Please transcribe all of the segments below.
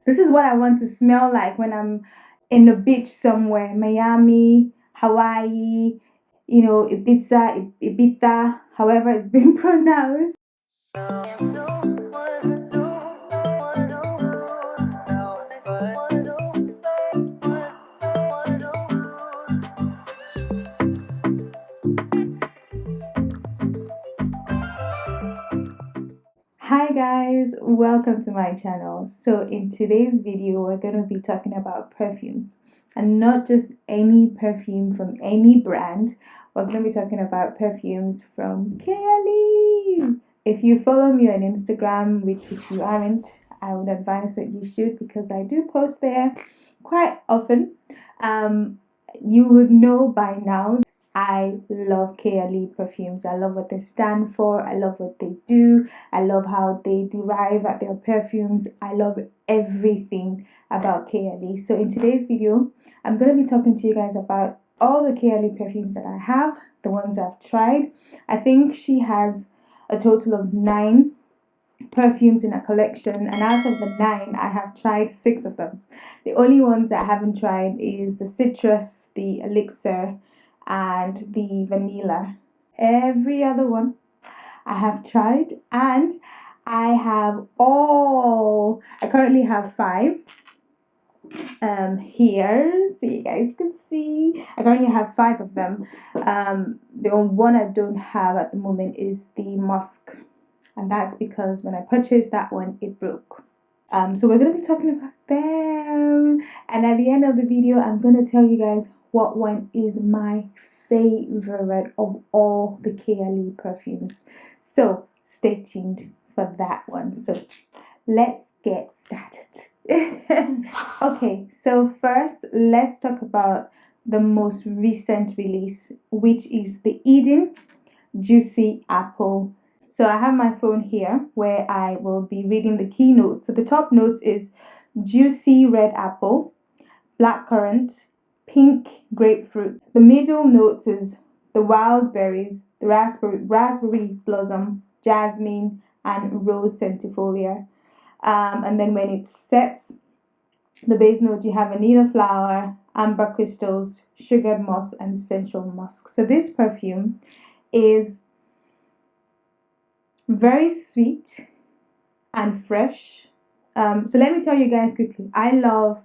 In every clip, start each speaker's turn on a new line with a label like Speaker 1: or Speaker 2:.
Speaker 1: This is what I want to smell like when I'm in the beach somewhere, Miami, Hawaii, Ibiza, however it's been pronounced. Hi guys, welcome to my channel. So in today's video, we're going to be talking about perfumes, and not just any perfume from any brand. We're going to be talking about perfumes from Kayali. If you follow me on Instagram, which if you aren't, I would advise that you should, because I do post there quite often. You would know by now I love Kayali Perfumes. I love what they stand for. I love what they do. I love how they derive at their perfumes. I love everything about Kayali. So in today's video, I'm going to be talking to you guys about all the Kayali perfumes that I have, the ones I've tried. I think she has a total of 9 perfumes in a collection, and out of the 9, I have tried 6 of them. The only ones I haven't tried is the citrus, the elixir, and the vanilla. Every other one I have tried, and I currently have 5 here, so you guys can see. I currently have 5 of them. The only one I don't have at the moment is the musk, and that's because when I purchased that one, it broke. So we're going to be talking about them, and at the end of the video, I'm going to tell you guys what one is my favorite of all the Kayali perfumes. So stay tuned for that one. So let's get started. Okay, so first let's talk about the most recent release, which is the Eden Juicy Apple. So I have my phone here where I will be reading the keynotes. So the top notes is juicy red apple, blackcurrant, pink grapefruit. The middle notes is the wild berries, the raspberry blossom, jasmine, and rose centifolia. And then when it sets, the base note, you have vanilla flower, amber crystals, sugared moss, and essential musk. So this perfume is very sweet and fresh. So let me tell you guys quickly. I love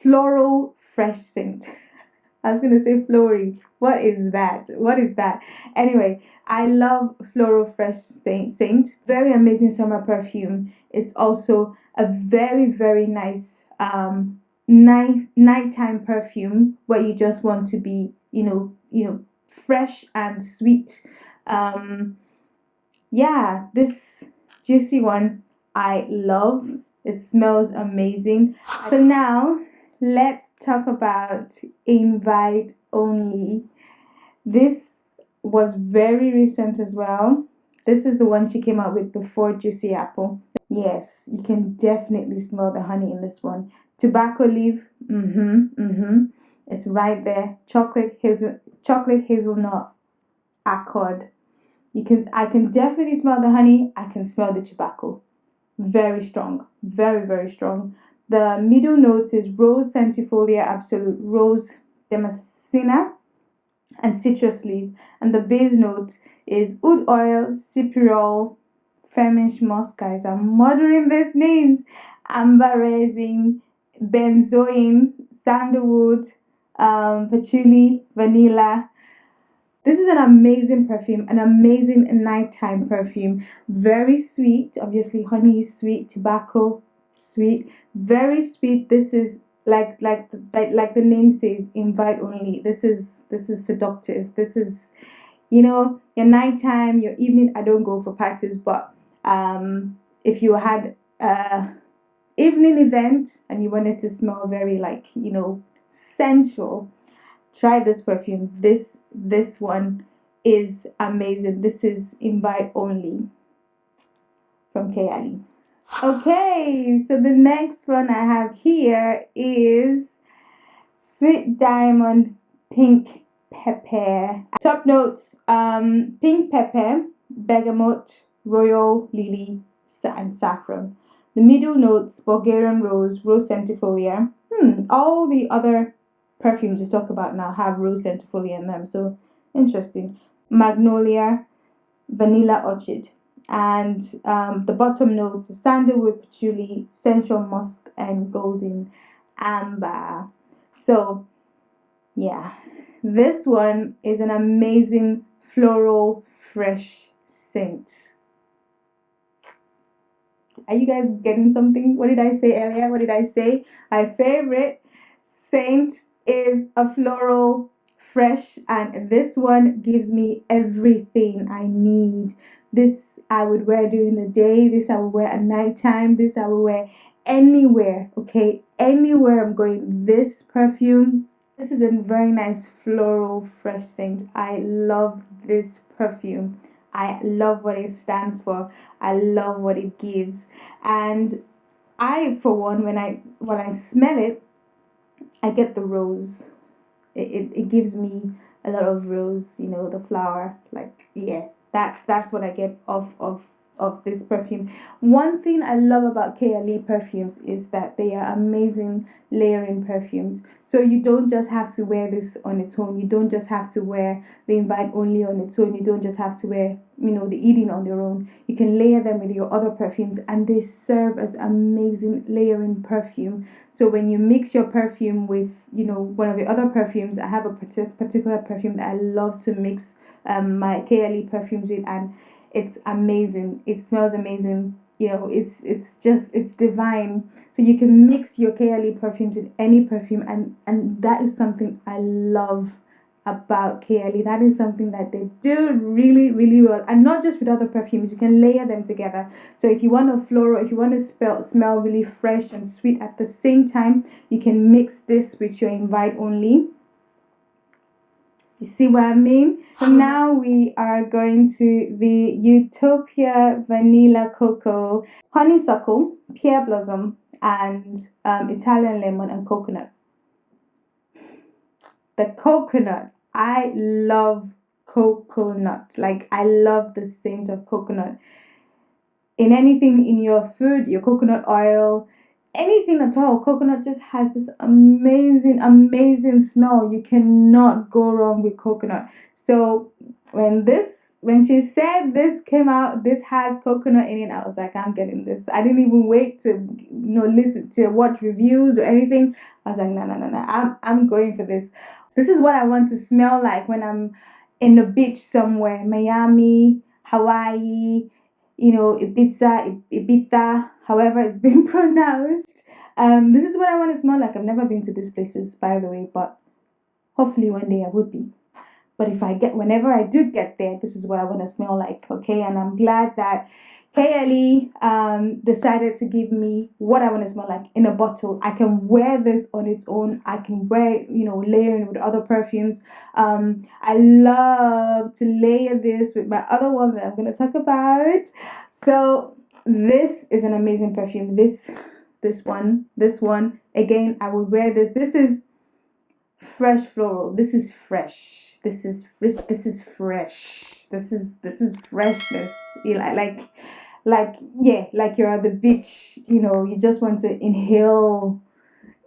Speaker 1: floral fresh scent. I was gonna say flory. What is that? What is that? Anyway, I love floral fresh scent. Very amazing summer perfume. It's also a very nice nighttime perfume where you just want to be fresh and sweet. Yeah, this juicy one I love. It smells amazing. So now let's talk about invite only. This was very recent as well. This is the one she came out with before Juicy Apple. Yes, you can definitely smell the honey in this one. Tobacco leaf, it's right there. Chocolate hazelnut accord. I can definitely smell the honey. I can smell the tobacco. Very strong, very strong. The middle notes is rose centifolia, absolute rose damascena, and citrus leaf. And the base note is oud oil, cypriol, Flemish moss. Guys, I'm murdering these names. Amber resin, benzoin, sandalwood, patchouli, vanilla. This is an amazing perfume, an amazing nighttime perfume. Very sweet. Obviously, honey is sweet, tobacco sweet, very sweet. This is like the name says, invite only. This is seductive. This is your nighttime, your evening. I don't go for parties, but if you had a evening event and you wanted to smell very sensual, try this perfume. This one is amazing. This is invite only from Kayali. Okay, so the next one I have here is Sweet Diamond Pink Pepper. Top notes: pink pepper, bergamot, royal lily, and saffron. The middle notes, Bulgarian rose, rose centifolia. All the other perfumes we talk about now have rose centifolia in them. So interesting. Magnolia, vanilla orchid. And the bottom notes, sandalwood, patchouli, sensual musk, and golden amber. So yeah, this one is an amazing floral fresh scent. Are you guys getting something? What did I say earlier? What did I say? My favorite scent is a floral fresh, and this one gives me everything I need. This I would wear during the day, this I would wear at nighttime, this I would wear anywhere, okay? Anywhere I'm going. This perfume, this is a very nice floral fresh scent. I love this perfume. I love what it stands for. I love what it gives. And I, for one, when I smell it, I get the rose. It gives me a lot of rose, the flower. Like, yeah, that's what I get of this perfume. One thing I love about Kayali Perfumes is that they are amazing layering perfumes. So you don't just have to wear this on its own. You don't just have to wear the Invite Only on its own. You don't just have to wear, the Eden on their own. You can layer them with your other perfumes, and they serve as amazing layering perfume. So when you mix your perfume with, one of the other perfumes, I have a particular perfume that I love to mix my Kayali perfumes with, and it's amazing. It smells amazing. It's divine. So you can mix your Kayali perfumes with any perfume, and that is something I love about Kayali. That is something that they do really, really well, and not just with other perfumes. You can layer them together. So if you want a floral, if you want to smell really fresh and sweet at the same time, you can mix this with your Invite Only. You see what I mean? So now we are going to the Utopia Vanilla Cocoa, Honeysuckle, Pear Blossom, and Italian Lemon and Coconut. The coconut. I love coconut. Like, I love the scent of coconut. In anything, in your food, your coconut oil, anything at all, coconut just has this amazing smell. You cannot go wrong with coconut. So when she said this came out, this has coconut in it, I was like, I'm getting this. I didn't even wait to listen to watch reviews or anything. I was like, no, I'm going for this. This is what I want to smell like when I'm in the beach somewhere, Miami, Hawaii, Ibiza, however it's been pronounced. This is what I want to smell like. I've never been to these places, by the way, but hopefully one day I would be. But whenever I do get there, this is what I want to smell like, okay? And I'm glad that Kayali decided to give me what I want to smell like in a bottle. I can wear this on its own. I can wear it, layering with other perfumes. I love to layer this with my other one that I'm going to talk about. So this is an amazing perfume. This one, again, I will wear this. This is fresh floral. This is fresh. This is fresh. This is freshness. Like you're at the beach, you just want to inhale.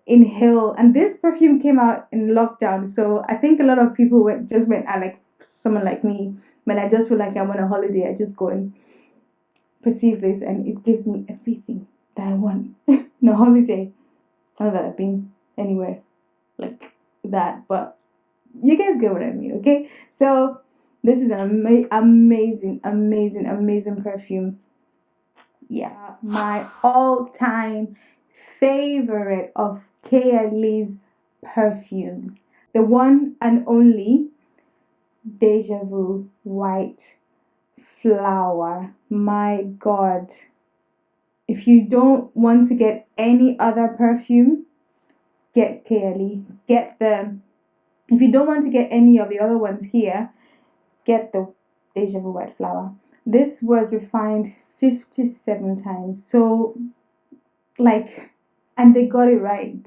Speaker 1: And this perfume came out in lockdown, so I think a lot of people went like someone like me, when I just feel like I'm on a holiday, I just go and perceive this, and it gives me everything that I want on a holiday. Not that I've been anywhere like that, but you guys get what I mean, okay? So this is an amazing perfume. Yeah, my all-time favorite of Kayali's perfumes, the one and only Deja Vu White Flower. My God, if you don't want to get any other perfume, get Kayali. If you don't want to get any of the other ones here, get the Deja Vu White Flower. This was refined 57 times. So, and they got it right.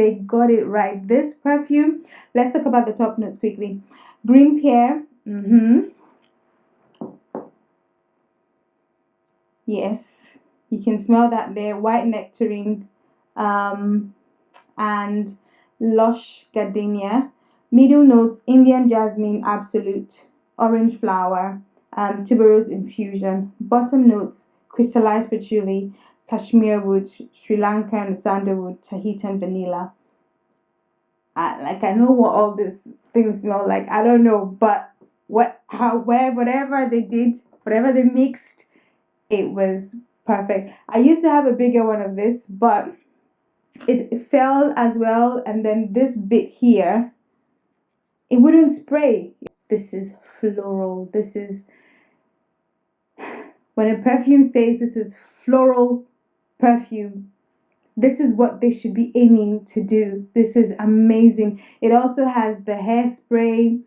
Speaker 1: This perfume, let's talk about the top notes quickly. Green pear, Yes, you can smell that there. White nectarine, um, and lush gardenia. Middle notes: Indian jasmine, absolute, orange flower, tuberose infusion. Bottom notes: crystallized patchouli, cashmere wood, Sri Lankan sandalwood, Tahitian vanilla. I know what all these things smell like. I don't know, but whatever they did, whatever they mixed, it was perfect. I used to have a bigger one of this, but it fell as well, and then this bit here, it wouldn't spray. This is floral. This is, when a perfume says this is floral perfume, this is what they should be aiming to do. This is amazing. It also has the hairspray.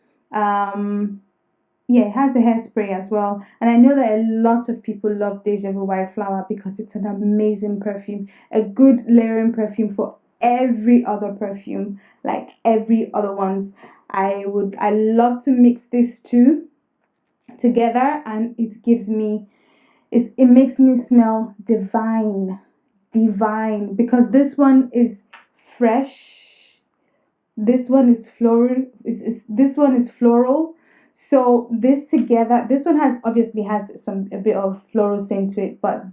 Speaker 1: Yeah, it has the hairspray as well. And I know that a lot of people love Deja Vu White Flower because it's an amazing perfume, a good layering perfume for every other perfume, like every other ones. I love to mix these two together, and it makes me smell divine, divine, because this one is fresh, this one is floral, this one is floral. So this together, this one has obviously has some a bit of floral scent to it, but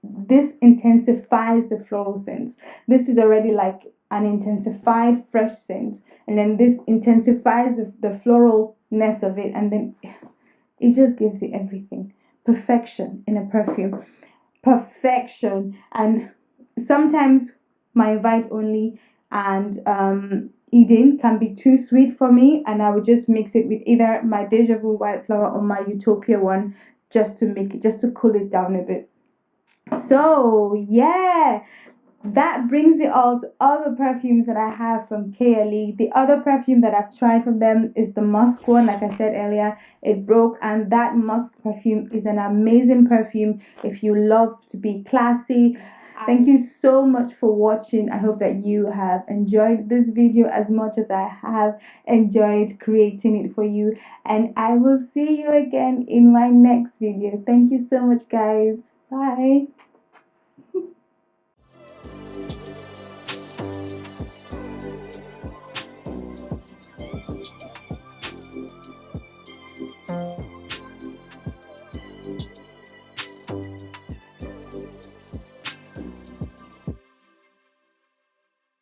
Speaker 1: this intensifies the floral scents. This is already like an intensified fresh scent, and then this intensifies the floralness of it, and then it just gives it everything. Perfection in a perfume. Perfection. And sometimes my invite only and Eden can be too sweet for me, and I would just mix it with either my Deja Vu White Flower or my Utopia one, just to make it, just to cool it down a bit. So yeah, that brings it all to all the perfumes that I have from Kayali. The other perfume that I've tried from them is the musk one. Like I said earlier, it broke, and that musk perfume is an amazing perfume if you love to be classy. Thank you so much for watching. I hope that you have enjoyed this video as much as I have enjoyed creating it for you, and I will see you again in my next video. Thank you so much, guys. Bye.